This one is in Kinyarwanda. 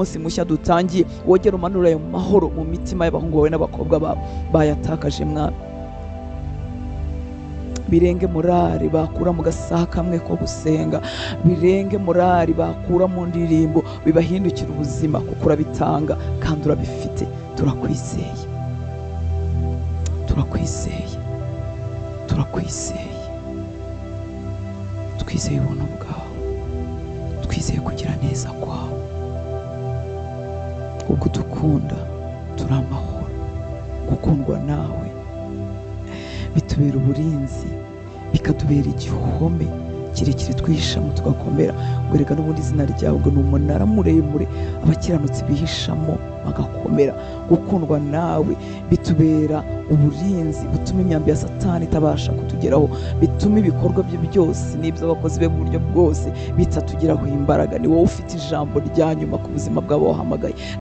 umunsi mushya dutangiye wogera umanura ayo mahoro mu mitima y'abahungu bawe n'abakobwa babo bayatakaje mwana. Birenge morali bakura mu gasaha kamwe ko gusenga, birenge morali bakura mu ndirimbo, bibahindukira ubuzima kuko urabitanga kandi urabifite. Turakwizeye, turakwizeye, turakwizeye, twizeye ubuntu bwawe, twizeye kugira neza kwawe. Ubwo dukunda turi amahoro, gukundwa nawe bitubera uburinzi, bikatubera igihome kirekire twihishamo tugakomera. Ngo reka n'ubundi izina ryawe ngo ni umunara muremure abakiranutsi bihishamo bagakomera. Gukundwa nawe bitubera uburinzi butuma imyambi ya Satani itabasha kutugeraho, bituma ibikorwa bye byose n'iby'abakozi be mu buryo bwose bitatugeraho imbaraga. Ni wowe ufite ijambo rya nyuma ku buzima bw'abo wahamagaye.